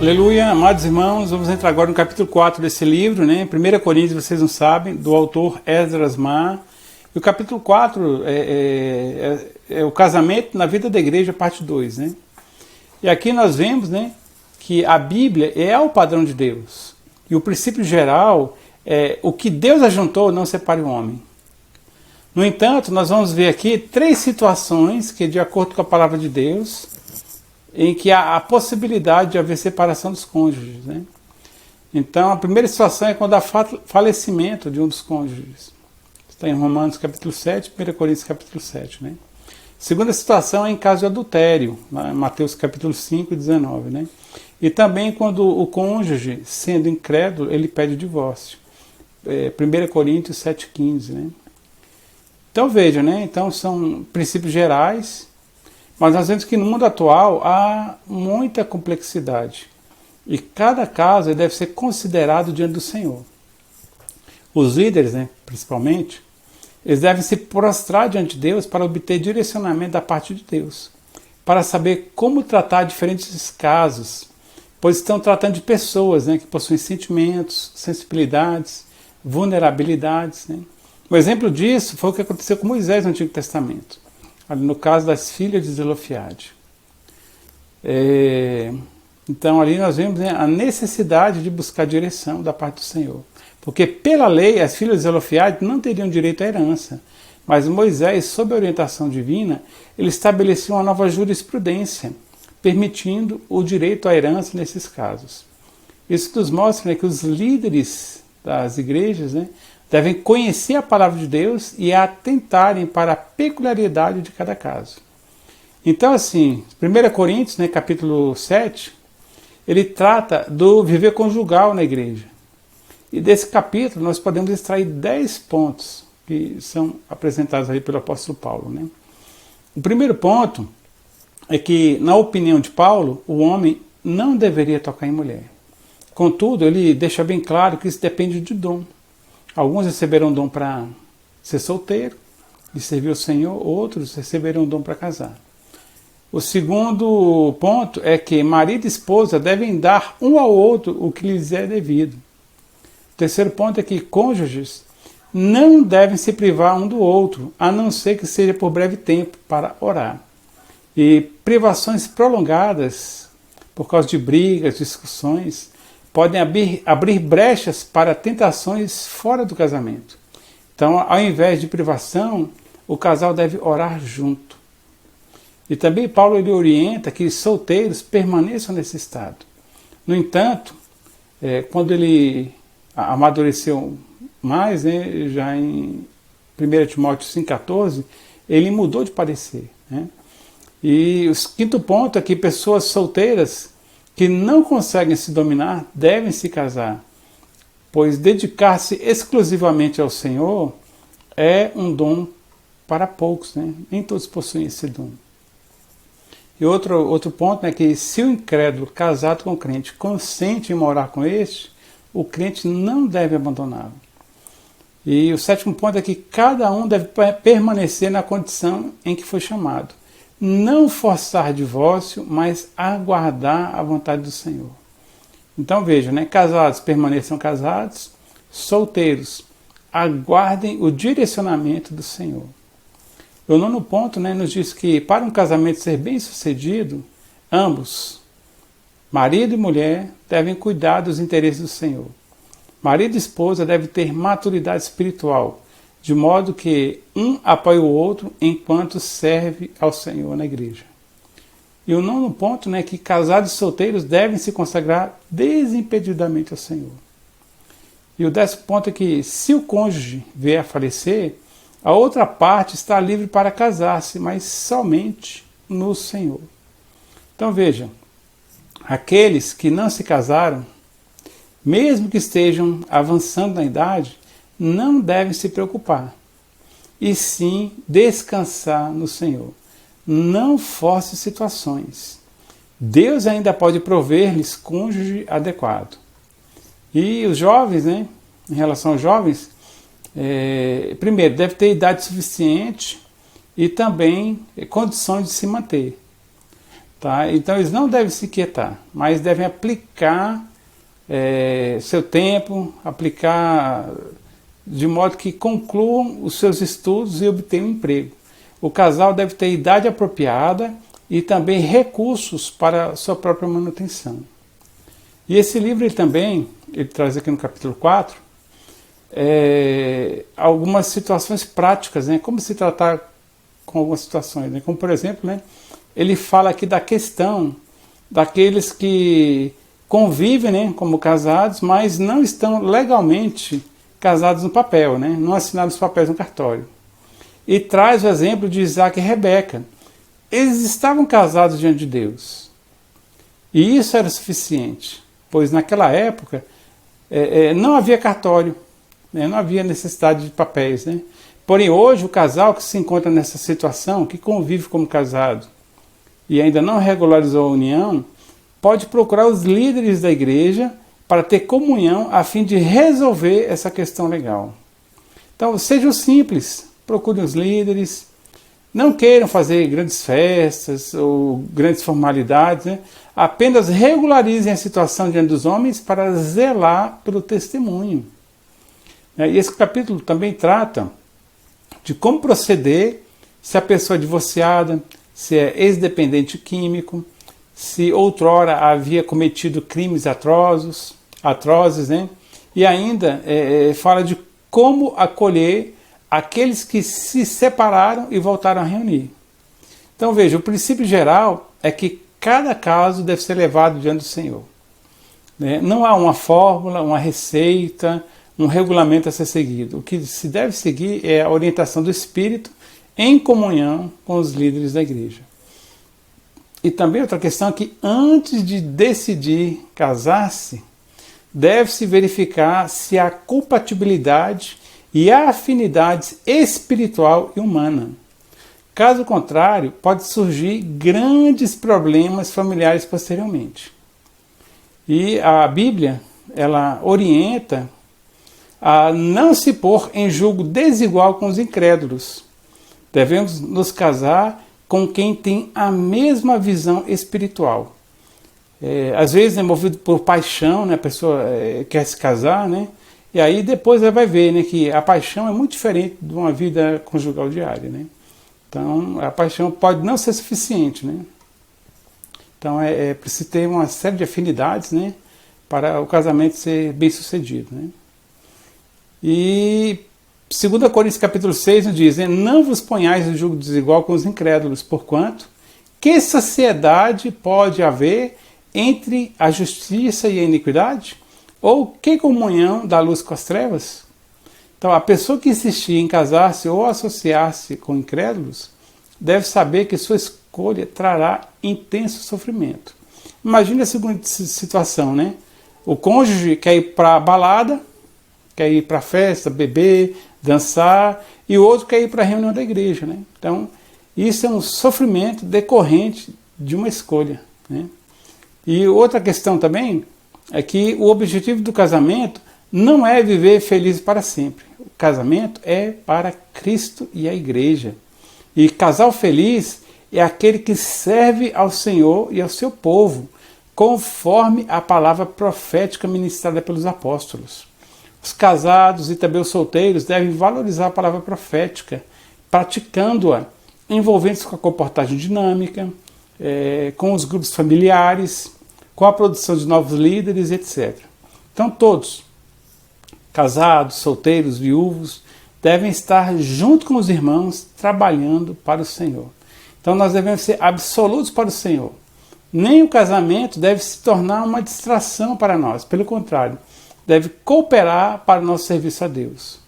Aleluia, amados irmãos, vamos entrar agora no capítulo 4 desse livro, né? 1 Coríntios, vocês não sabem, do autor Esdras Mar. E o capítulo 4 é o casamento na vida da igreja, parte 2, né? E aqui nós vemos, né, que a Bíblia é o padrão de Deus. E o princípio geral é o que Deus ajuntou, não separe o homem. No entanto, nós vamos ver aqui 3 situações que, de acordo com a palavra de Deus, em que há a possibilidade de haver separação dos cônjuges, né? Então, a primeira situação é quando há falecimento de um dos cônjuges. Está em Romanos capítulo 7, 1 Coríntios capítulo 7, né? Segunda situação é em caso de adultério, em Mateus capítulo 5 e 19, né? E também quando o cônjuge, sendo incrédulo, ele pede o divórcio. 1 Coríntios 7,15, né? Então veja, né? Então são princípios gerais, mas nós vemos que no mundo atual há muita complexidade. E cada caso deve ser considerado diante do Senhor. Os líderes, né, principalmente, eles devem se prostrar diante de Deus para obter direcionamento da parte de Deus, para saber como tratar diferentes casos, pois estão tratando de pessoas, né, que possuem sentimentos, sensibilidades, vulnerabilidades, né? Um exemplo disso foi o que aconteceu com Moisés no Antigo Testamento, ali no caso das filhas de Zelofiade. Então ali nós vemos, né, a necessidade de buscar direção da parte do Senhor. Porque pela lei as filhas de Zelofiade não teriam direito à herança, mas Moisés, sob a orientação divina, ele estabeleceu uma nova jurisprudência, permitindo o direito à herança nesses casos. Isso nos mostra, né, que os líderes das igrejas, né, devem conhecer a palavra de Deus e atentarem para a peculiaridade de cada caso. Então, assim, 1 Coríntios, né, capítulo 7, ele trata do viver conjugal na igreja. E desse capítulo nós podemos extrair 10 pontos que são apresentados aí pelo apóstolo Paulo, né? O primeiro ponto é que, na opinião de Paulo, o homem não deveria tocar em mulher. Contudo, ele deixa bem claro que isso depende de dom. Alguns receberam dom para ser solteiro e servir o Senhor, outros receberam dom para casar. O segundo ponto é que marido e esposa devem dar um ao outro o que lhes é devido. O terceiro ponto é que cônjuges não devem se privar um do outro, a não ser que seja por breve tempo, para orar. E privações prolongadas, por causa de brigas, discussões, podem abrir brechas para tentações fora do casamento. Então, ao invés de privação, o casal deve orar junto. E também Paulo ele orienta que solteiros permaneçam nesse estado. No entanto, quando ele amadureceu mais, né, já em 1 Timóteo 5,14, ele mudou de parecer, né? E o quinto ponto é que pessoas solteiras que não conseguem se dominar devem se casar, pois dedicar-se exclusivamente ao Senhor é um dom para poucos, né? Nem todos possuem esse dom. E outro ponto é que se o incrédulo casado com o crente consente em morar com este, o crente não deve abandoná-lo. E o sétimo ponto é que cada um deve permanecer na condição em que foi chamado. Não forçar divórcio, mas aguardar a vontade do Senhor. Então veja, né? Casados permaneçam casados, solteiros aguardem o direcionamento do Senhor. O nono ponto, né, nos diz que para um casamento ser bem sucedido, ambos, marido e mulher, devem cuidar dos interesses do Senhor. Marido e esposa devem ter maturidade espiritual, de modo que um apoie o outro enquanto serve ao Senhor na igreja. E o nono ponto, né, que casados e solteiros devem se consagrar desimpedidamente ao Senhor. E o 10º ponto é que, se o cônjuge vier a falecer, a outra parte está livre para casar-se, mas somente no Senhor. Então vejam, aqueles que não se casaram, mesmo que estejam avançando na idade, não devem se preocupar, e sim descansar no Senhor. Não force situações. Deus ainda pode prover-lhes cônjuge adequado. E os jovens, né, em relação aos jovens, primeiro, deve ter idade suficiente e também condições de se manter. Tá? Então eles não devem se quietar, mas devem aplicar seu tempo, aplicar de modo que concluam os seus estudos e obtenham um emprego. O casal deve ter idade apropriada e também recursos para sua própria manutenção. E esse livro ele traz aqui no capítulo 4, algumas situações práticas, né? Como se tratar com algumas situações, né? Como por exemplo, né? Ele fala aqui da questão daqueles que convivem, né, como casados, mas não estão legalmente casados no papel, né? Não assinaram os papéis no cartório. E traz o exemplo de Isaac e Rebeca. Eles estavam casados diante de Deus. E isso era suficiente, pois naquela época não havia cartório, né? Não havia necessidade de papéis, né? Porém, hoje, o casal que se encontra nessa situação, que convive como casado e ainda não regularizou a união, pode procurar os líderes da igreja para ter comunhão a fim de resolver essa questão legal. Então, sejam simples, procurem os líderes, não queiram fazer grandes festas ou grandes formalidades, né? Apenas regularizem a situação diante dos homens para zelar pelo testemunho. E esse capítulo também trata de como proceder se a pessoa é divorciada, se é ex-dependente químico, se outrora havia cometido crimes atrozes, né? E ainda fala de como acolher aqueles que se separaram e voltaram a reunir. Então veja, o princípio geral é que cada caso deve ser levado diante do Senhor, né? Não há uma fórmula, uma receita, um regulamento a ser seguido. O que se deve seguir é a orientação do Espírito em comunhão com os líderes da igreja. E também outra questão é que antes de decidir casar-se, deve-se verificar se há compatibilidade e afinidade espiritual e humana. Caso contrário, pode surgir grandes problemas familiares posteriormente. E a Bíblia, ela orienta a não se pôr em julgo desigual com os incrédulos. Devemos nos casar com quem tem a mesma visão espiritual. Às vezes é movido por paixão, né? A pessoa quer se casar, né? E aí depois ela vai ver, né, que a paixão é muito diferente de uma vida conjugal diária, né? Então a paixão pode não ser suficiente, né? Então é preciso ter uma série de afinidades, né, para o casamento ser bem sucedido, né? E 2 Coríntios capítulo 6 nos diz, né, não vos ponhais em julgo desigual com os incrédulos, porquanto que sociedade pode haver entre a justiça e a iniquidade? Ou que comunhão da luz com as trevas? Então, a pessoa que insistir em casar-se ou associar-se com incrédulos deve saber que sua escolha trará intenso sofrimento. Imagine a seguinte situação, né? O cônjuge quer ir para a balada, quer ir para a festa, beber, dançar, e o outro quer ir para a reunião da igreja, né? Então, isso é um sofrimento decorrente de uma escolha, né? E outra questão também é que o objetivo do casamento não é viver feliz para sempre. O casamento é para Cristo e a igreja. E casal feliz é aquele que serve ao Senhor e ao seu povo, conforme a palavra profética ministrada pelos apóstolos. Os casados e também os solteiros devem valorizar a palavra profética, praticando-a, envolvendo-se com a comportagem dinâmica, com os grupos familiares, com a produção de novos líderes, etc. Então todos, casados, solteiros, viúvos, devem estar junto com os irmãos, trabalhando para o Senhor. Então nós devemos ser absolutos para o Senhor. Nem o casamento deve se tornar uma distração para nós, pelo contrário, deve cooperar para o nosso serviço a Deus.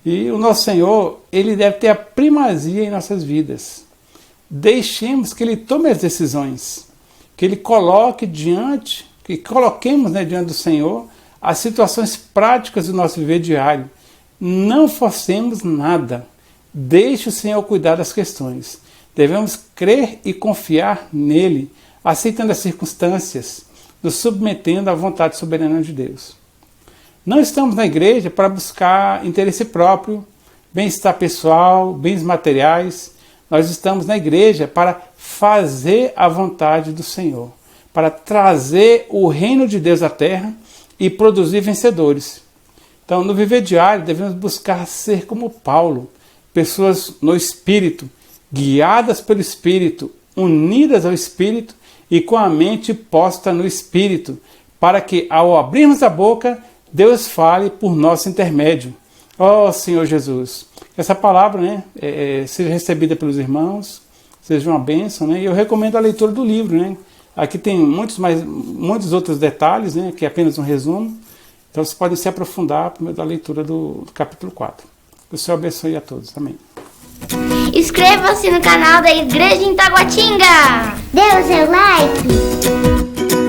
E o nosso Senhor, ele deve ter a primazia em nossas vidas. Deixemos que ele tome as decisões, que ele coloque diante, que coloquemos, né, diante do Senhor as situações práticas do nosso viver diário. Não forcemos nada. Deixe o Senhor cuidar das questões. Devemos crer e confiar nele, aceitando as circunstâncias, nos submetendo à vontade soberana de Deus. Não estamos na igreja para buscar interesse próprio, bem-estar pessoal, bens materiais, Nós estamos na igreja para fazer a vontade do Senhor, para trazer o reino de Deus à terra e produzir vencedores. Então, no viver diário, devemos buscar ser como Paulo, pessoas no Espírito, guiadas pelo Espírito, unidas ao Espírito e com a mente posta no Espírito, para que, ao abrirmos a boca, Deus fale por nosso intermédio. Ó Senhor Jesus, essa palavra, né, seja recebida pelos irmãos, seja uma bênção, né, e eu recomendo a leitura do livro, né. Aqui tem muitos outros detalhes, né, que é apenas um resumo, então vocês podem se aprofundar por meio da leitura do capítulo 4. O Senhor abençoe a todos. Amém. Inscreva-se no canal da Igreja em Taguatinga. Dê o seu like.